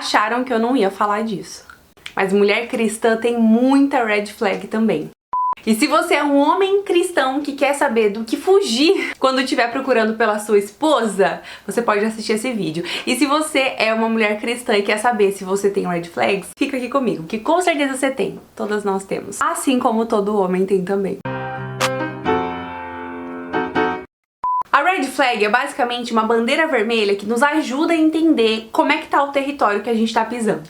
acharam que eu não ia falar disso. Mas mulher cristã tem muita red flag também. E se você é um homem cristão que quer saber do que fugir quando estiver procurando pela sua esposa, você pode assistir esse vídeo. E se você é uma mulher cristã e quer saber se você tem red flags, fica aqui comigo, que com certeza você tem. Todas nós temos. Assim como todo homem tem também. A red flag é basicamente uma bandeira vermelha que nos ajuda a entender como é que tá o território que a gente tá pisando.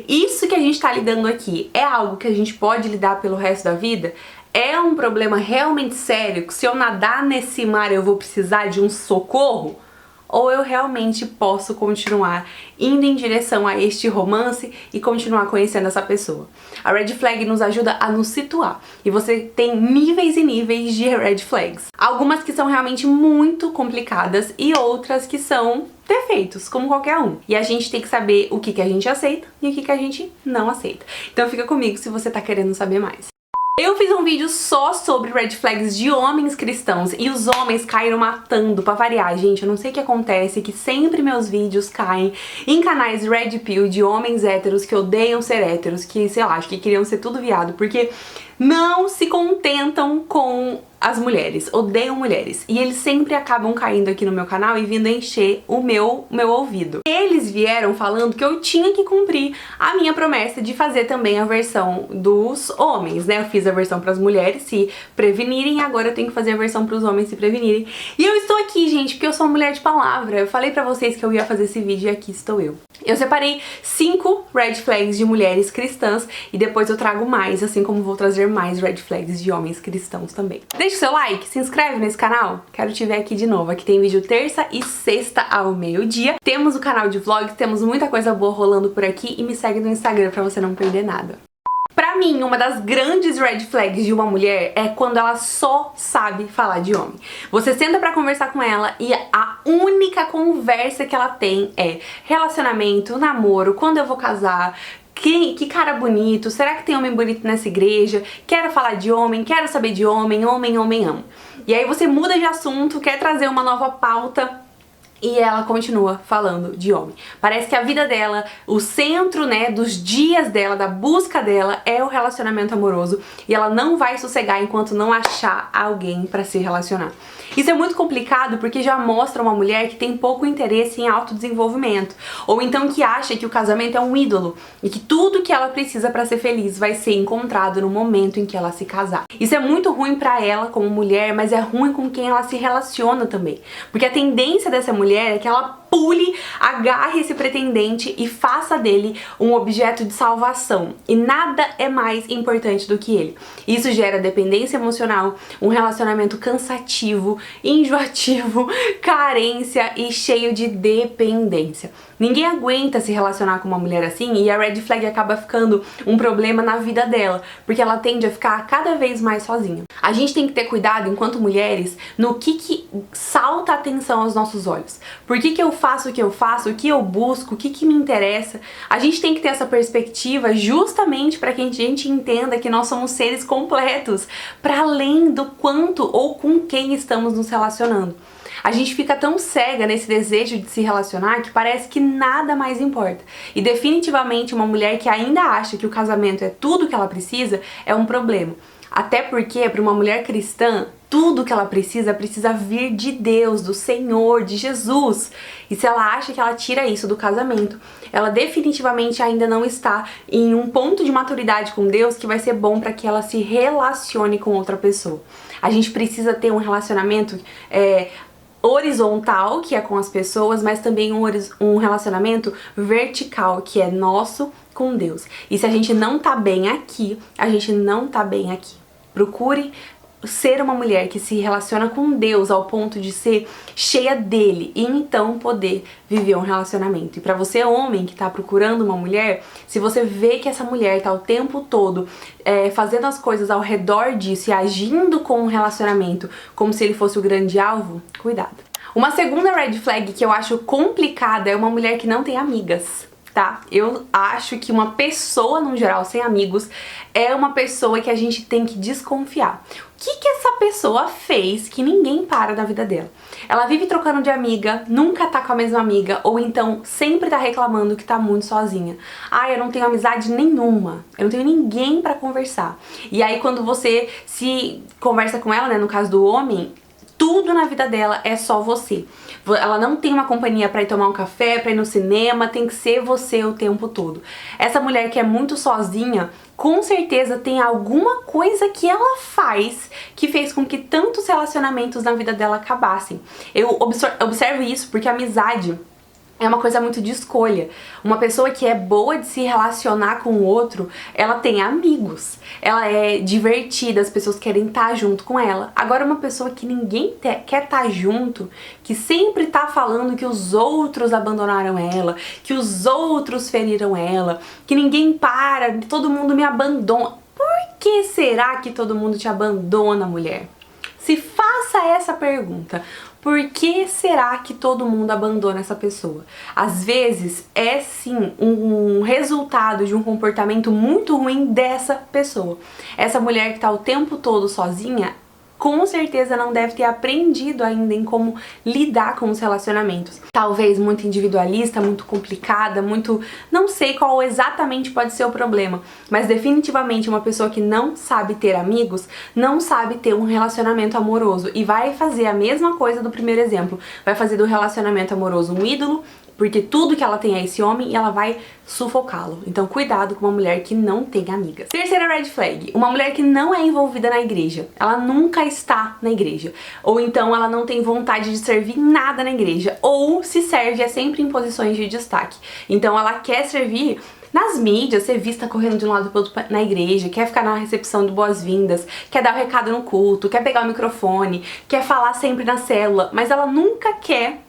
Isso que a gente tá lidando aqui é algo que a gente pode lidar pelo resto da vida? É um problema realmente sério que se eu nadar nesse mar eu vou precisar de um socorro? Ou eu realmente posso continuar indo em direção a este romance e continuar conhecendo essa pessoa? A red flag nos ajuda a nos situar. E você tem níveis e níveis de red flags. Algumas que são realmente muito complicadas e outras que são defeitos, como qualquer um. E a gente tem que saber o que a gente aceita e o que a gente não aceita. Então fica comigo se você tá querendo saber mais. Eu fiz um vídeo só sobre red flags de homens cristãos e os homens caíram matando pra variar. Gente, eu não sei o que acontece, que sempre meus vídeos caem em canais red pill de homens héteros que odeiam ser héteros, que, sei lá, acho que queriam ser tudo viado, porque não se contentam com as mulheres, odeiam mulheres. E eles sempre acabam caindo aqui no meu canal e vindo encher o meu ouvido. Eles vieram falando que eu tinha que cumprir a minha promessa de fazer também a versão dos homens, né? Eu fiz a versão para as mulheres se prevenirem e agora eu tenho que fazer a versão para os homens se prevenirem. E eu estou aqui, gente, porque eu sou uma mulher de palavra. Eu falei pra vocês que eu ia fazer esse vídeo e aqui estou eu. Eu separei 5 red flags de mulheres cristãs e depois eu trago mais, assim como vou trazer mais red flags de homens cristãos também. Deixa o seu like, se inscreve nesse canal. Quero te ver aqui de novo. Aqui tem vídeo terça e sexta ao meio-dia. Temos o canal de vlogs, temos muita coisa boa rolando por aqui e me segue no Instagram pra você não perder nada. Pra mim, uma das grandes red flags de uma mulher é quando ela só sabe falar de homem. Você senta pra conversar com ela e a única conversa que ela tem é relacionamento, namoro, quando eu vou casar, que cara bonito, será que tem homem bonito nessa igreja, quero falar de homem, quero saber de homem, homem, homem, amo. E aí você muda de assunto, quer trazer uma nova pauta e ela continua falando de homem. Parece que a vida dela, o centro, né, dos dias dela, da busca dela é o relacionamento amoroso e ela não vai sossegar enquanto não achar alguém pra se relacionar. Isso é muito complicado porque já mostra uma mulher que tem pouco interesse em autodesenvolvimento, ou então que acha que o casamento é um ídolo e que tudo que ela precisa pra ser feliz vai ser encontrado no momento em que ela se casar. Isso é muito ruim pra ela como mulher, mas é ruim com quem ela se relaciona também, porque a tendência dessa mulher é que ela pule, agarre esse pretendente e faça dele um objeto de salvação. E nada é mais importante do que ele. Isso gera dependência emocional, um relacionamento cansativo, enjoativo, carência e cheio de dependência. Ninguém aguenta se relacionar com uma mulher assim e a red flag acaba ficando um problema na vida dela, porque ela tende a ficar cada vez mais sozinha. A gente tem que ter cuidado, enquanto mulheres, no que salta a atenção aos nossos olhos. Por que eu faço o que eu faço, o que eu busco, o que me interessa. A gente tem que ter essa perspectiva justamente para que a gente entenda que nós somos seres completos, para além do quanto ou com quem estamos nos relacionando. A gente fica tão cega nesse desejo de se relacionar que parece que nada mais importa. E definitivamente uma mulher que ainda acha que o casamento é tudo que ela precisa é um problema. Até porque para uma mulher cristã, tudo que ela precisa vir de Deus, do Senhor, de Jesus. E se ela acha que ela tira isso do casamento, ela definitivamente ainda não está em um ponto de maturidade com Deus que vai ser bom para que ela se relacione com outra pessoa. A gente precisa ter um relacionamento horizontal, que é com as pessoas, mas também um relacionamento vertical, que é nosso com Deus. E se a gente não tá bem aqui, a gente não tá bem aqui. Procure ser uma mulher que se relaciona com Deus ao ponto de ser cheia dele e então poder viver um relacionamento. E pra você, homem, que tá procurando uma mulher, se você vê que essa mulher tá o tempo todo fazendo as coisas ao redor disso e agindo com um relacionamento como se ele fosse o grande alvo, cuidado. Uma segunda red flag que eu acho complicada é uma mulher que não tem amigas. tá? Eu acho que uma pessoa, no geral, sem amigos, é uma pessoa que a gente tem que desconfiar. O que essa pessoa fez que ninguém para da vida dela? Ela vive trocando de amiga, nunca tá com a mesma amiga, ou então sempre tá reclamando que tá muito sozinha. Ah, eu não tenho amizade nenhuma, eu não tenho ninguém pra conversar. E aí quando você se conversa com ela, né, no caso do homem, tudo na vida dela é só você. Ela não tem uma companhia pra ir tomar um café, pra ir no cinema, tem que ser você o tempo todo. Essa mulher que é muito sozinha, com certeza tem alguma coisa que ela faz que fez com que tantos relacionamentos na vida dela acabassem. Eu observo isso porque a amizade é uma coisa muito de escolha. Uma pessoa que é boa de se relacionar com o outro, ela tem amigos, ela é divertida, as pessoas querem estar junto com ela. Agora uma pessoa que ninguém quer estar junto, que sempre tá falando que os outros abandonaram ela, que os outros feriram ela, que ninguém para, todo mundo me abandona. Por que será que todo mundo te abandona, mulher? Se faça essa pergunta. Por que será que todo mundo abandona essa pessoa? Às vezes é sim um resultado de um comportamento muito ruim dessa pessoa. Essa mulher que tá o tempo todo sozinha, com certeza não deve ter aprendido ainda em como lidar com os relacionamentos. Talvez muito individualista, muito complicada, muito... não sei qual exatamente pode ser o problema, mas definitivamente uma pessoa que não sabe ter amigos, não sabe ter um relacionamento amoroso e vai fazer a mesma coisa do primeiro exemplo. Vai fazer do relacionamento amoroso um ídolo, porque tudo que ela tem é esse homem e ela vai sufocá-lo. Então cuidado com uma mulher que não tem amigas. Terceira red flag, uma mulher que não é envolvida na igreja. Ela nunca está na igreja. Ou então ela não tem vontade de servir nada na igreja. Ou se serve é sempre em posições de destaque. Então ela quer servir nas mídias, ser vista correndo de um lado para outro na igreja, quer ficar na recepção de boas-vindas, quer dar o recado no culto, quer pegar o microfone, quer falar sempre na célula, mas ela nunca quer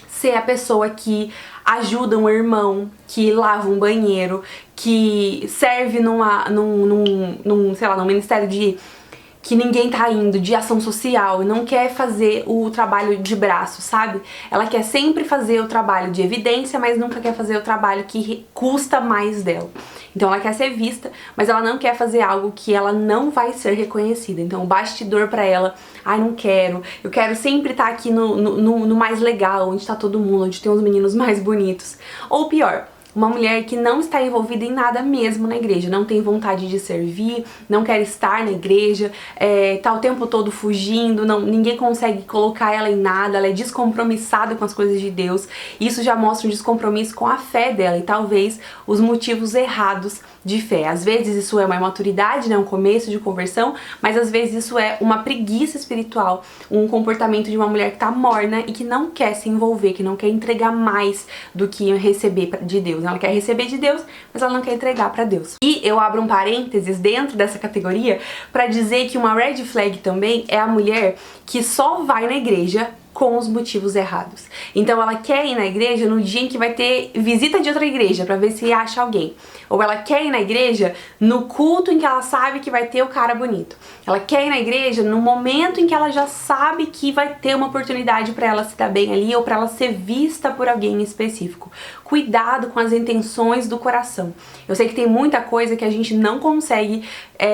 ser a pessoa que ajuda um irmão, que lava um banheiro, que serve sei lá, num ministério de que ninguém tá indo, de ação social, e não quer fazer o trabalho de braço, sabe? Ela quer sempre fazer o trabalho de evidência, mas nunca quer fazer o trabalho que custa mais dela. Então ela quer ser vista, mas ela não quer fazer algo que ela não vai ser reconhecida. Então o bastidor pra ela, ai, não quero, eu quero sempre estar aqui no mais legal, onde tá todo mundo, onde tem os meninos mais bonitos. Ou pior, uma mulher que não está envolvida em nada mesmo na igreja, não tem vontade de servir, não quer estar na igreja, tá o tempo todo fugindo, ninguém consegue colocar ela em nada, ela é descompromissada com as coisas de Deus. Isso já mostra um descompromisso com a fé dela e talvez os motivos errados de fé. Às vezes isso é uma imaturidade, né, um começo de conversão, mas às vezes isso é uma preguiça espiritual, um comportamento de uma mulher que tá morna e que não quer se envolver, que não quer entregar mais do que receber de Deus. Ela quer receber de Deus, mas ela não quer entregar pra Deus. E eu abro um parênteses dentro dessa categoria pra dizer que uma red flag também é a mulher que só vai na igreja com os motivos errados. Então ela quer ir na igreja no dia em que vai ter visita de outra igreja pra ver se acha alguém. Ou ela quer ir na igreja no culto em que ela sabe que vai ter o cara bonito. Ela quer ir na igreja no momento em que ela já sabe que vai ter uma oportunidade pra ela se dar bem ali ou pra ela ser vista por alguém em específico. Cuidado com as intenções do coração. Eu sei que tem muita coisa que a gente não consegue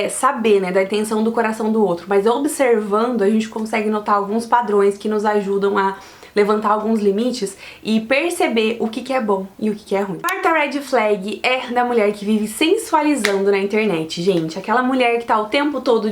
saber, né, da intenção do coração do outro, mas observando a gente consegue notar alguns padrões que nos ajudam a levantar alguns limites e perceber o que é bom e o que é ruim. Quarta red flag é da mulher que vive sensualizando na internet, gente. Aquela mulher que tá o tempo todo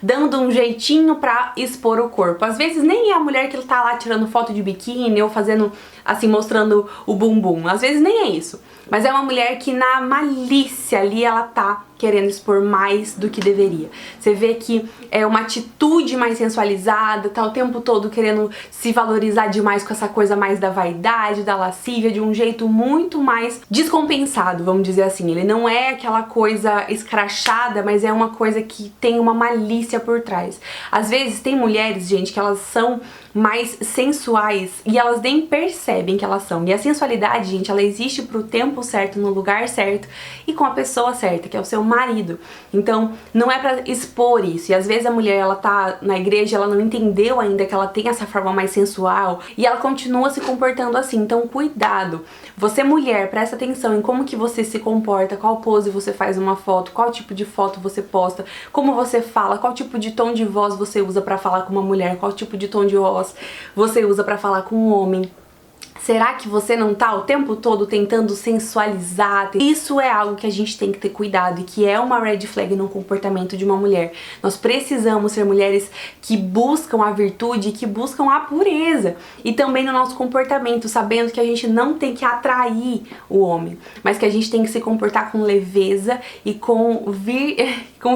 dando um jeitinho pra expor o corpo. Às vezes nem é a mulher que tá lá tirando foto de biquíni ou fazendo, assim, mostrando o bumbum. Às vezes nem é isso. Mas é uma mulher que na malícia ali ela tá querendo expor mais do que deveria. Você vê que é uma atitude mais sensualizada, tá o tempo todo querendo se valorizar demais com essa coisa mais da vaidade, da lascívia, de um jeito muito mais descompensado, vamos dizer assim. Ele não é aquela coisa escrachada, mas é uma coisa que tem uma malícia por trás. Às vezes tem mulheres, gente, que elas são mais sensuais e elas nem percebem que elas são. E a sensualidade, gente, ela existe pro tempo certo, no lugar certo e com a pessoa certa, que é o seu marido. Então, não é pra expor isso. E às vezes a mulher, ela tá na igreja, ela não entendeu ainda que ela tem essa forma mais sensual e ela continua se comportando assim. Então, cuidado. Você, mulher, presta atenção em como que você se comporta, qual pose você faz uma foto, qual tipo de foto você posta, como você fala, qual tipo de tom de voz você usa pra falar com uma mulher, qual tipo de tom de voz você usa pra falar com um homem. Será que você não tá o tempo todo tentando sensualizar? Isso é algo que a gente tem que ter cuidado e que é uma red flag no comportamento de uma mulher. Nós precisamos ser mulheres que buscam a virtude e que buscam a pureza. E também no nosso comportamento, sabendo que a gente não tem que atrair o homem, mas que a gente tem que se comportar com leveza e com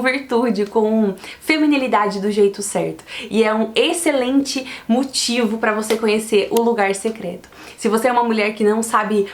virtude, com feminilidade do jeito certo. E é um excelente motivo para você conhecer o lugar secreto. Se você é uma mulher que não sabe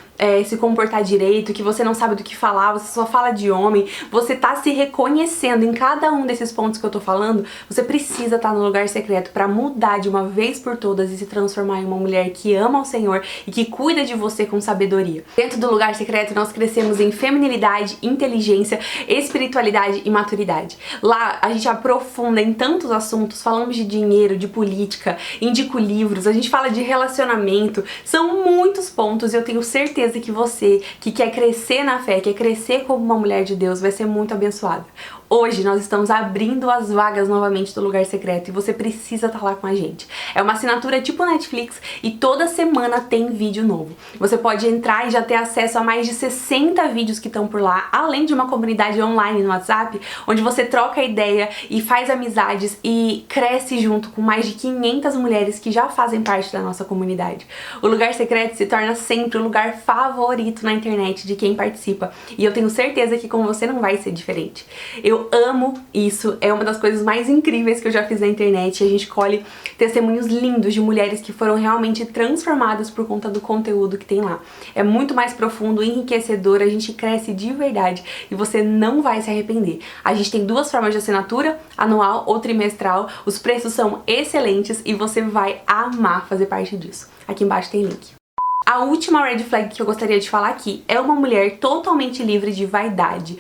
se comportar direito, que você não sabe do que falar, você só fala de homem, você tá se reconhecendo em cada um desses pontos que eu tô falando, você precisa estar no lugar secreto para mudar de uma vez por todas e se transformar em uma mulher que ama o Senhor e que cuida de você com sabedoria. Dentro do lugar secreto nós crescemos em feminilidade, inteligência, espiritualidade e maturidade. Lá a gente aprofunda em tantos assuntos, falamos de dinheiro, de política, indico livros, a gente fala de relacionamento, são muitos pontos e eu tenho certeza que você que quer crescer na fé, quer crescer como uma mulher de Deus, vai ser muito abençoada. Hoje nós estamos abrindo as vagas novamente do lugar secreto e você precisa estar lá com a gente. É uma assinatura tipo Netflix e toda semana tem vídeo novo. Você pode entrar e já ter acesso a mais de 60 vídeos que estão por lá, além de uma comunidade online no WhatsApp, onde você troca ideia e faz amizades e cresce junto com mais de 500 mulheres que já fazem parte da nossa comunidade. O lugar secreto se torna sempre o lugar favorito na internet de quem participa e eu tenho certeza que com você não vai ser diferente. Eu amo isso, é uma das coisas mais incríveis que eu já fiz na internet. A gente colhe testemunhos lindos de mulheres que foram realmente transformadas por conta do conteúdo que tem lá. É muito mais profundo, enriquecedor, a gente cresce de verdade e você não vai se arrepender. A gente tem duas formas de assinatura, anual ou trimestral, os preços são excelentes e você vai amar fazer parte disso. Aqui embaixo tem link. A última red flag que eu gostaria de falar aqui é uma mulher totalmente livre de vaidade.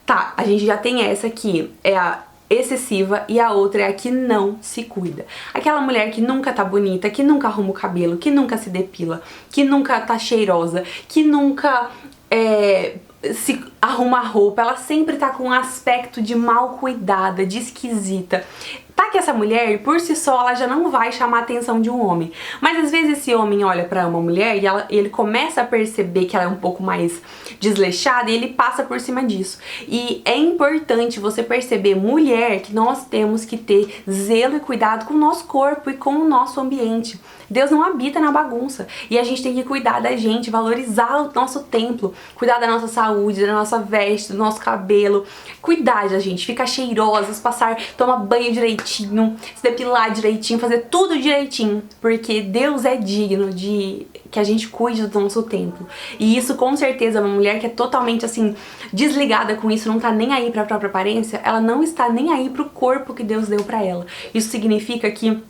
Tá, a gente já tem essa aqui, é a excessiva, e a outra é a que não se cuida. Aquela mulher que nunca tá bonita, que nunca arruma o cabelo, que nunca se depila, que nunca tá cheirosa, que nunca se arruma a roupa, ela sempre tá com um aspecto de mal cuidada, de esquisita. Tá que essa mulher, por si só, ela já não vai chamar a atenção de um homem. Mas às vezes esse homem olha pra uma mulher e ele começa a perceber que ela é um pouco mais desleixada e ele passa por cima disso. E é importante você perceber, mulher, que nós temos que ter zelo e cuidado com o nosso corpo e com o nosso ambiente. Deus não habita na bagunça. E a gente tem que cuidar da gente, valorizar o nosso templo, cuidar da nossa saúde, da nossa veste, do nosso cabelo. Cuidar da gente, ficar cheirosas, tomar banho direitinho, se depilar direitinho, fazer tudo direitinho, porque Deus é digno de que a gente cuide do nosso templo. E isso com certeza, uma mulher que é totalmente assim desligada com isso, não tá nem aí pra própria aparência, ela não está nem aí pro corpo que Deus deu pra ela. Isso significa que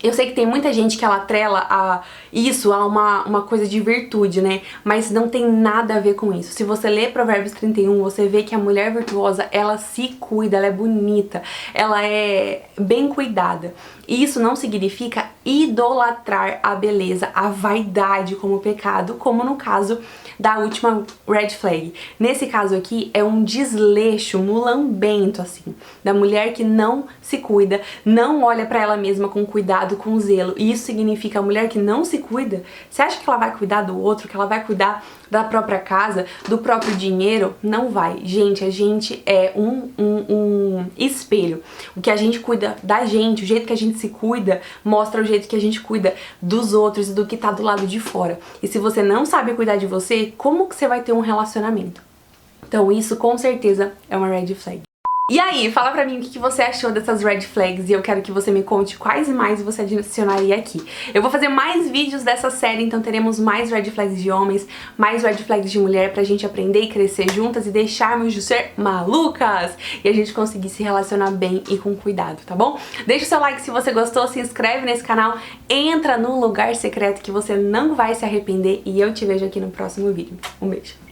eu sei que tem muita gente que ela atrela a isso a uma coisa de virtude, né? Mas não tem nada a ver com isso. Se você lê Provérbios 31, você vê que a mulher virtuosa, ela se cuida, ela é bonita, ela é bem cuidada. E isso não significa idolatrar a beleza, a vaidade como pecado, como no caso da última red flag. Nesse caso aqui é um desleixo mulambento, assim, da mulher que não se cuida, não olha pra ela mesma com cuidado, com zelo. E isso significa a mulher que não se cuida. Você acha que ela vai cuidar do outro, que ela vai cuidar da própria casa, do próprio dinheiro? Não vai. Gente, a gente é um espelho. O que a gente cuida da gente, o jeito que a gente se cuida, mostra o jeito que a gente cuida dos outros e do que tá do lado de fora. E se você não sabe cuidar de você, como que você vai ter um relacionamento? Então isso com certeza é uma red flag. E aí, fala pra mim o que você achou dessas red flags e eu quero que você me conte quais mais você adicionaria aqui. Eu vou fazer mais vídeos dessa série, então teremos mais red flags de homens, mais red flags de mulher pra gente aprender e crescer juntas e deixarmos de ser malucas e a gente conseguir se relacionar bem e com cuidado, tá bom? Deixa o seu like se você gostou, se inscreve nesse canal, entra no lugar secreto que você não vai se arrepender e eu te vejo aqui no próximo vídeo. Um beijo!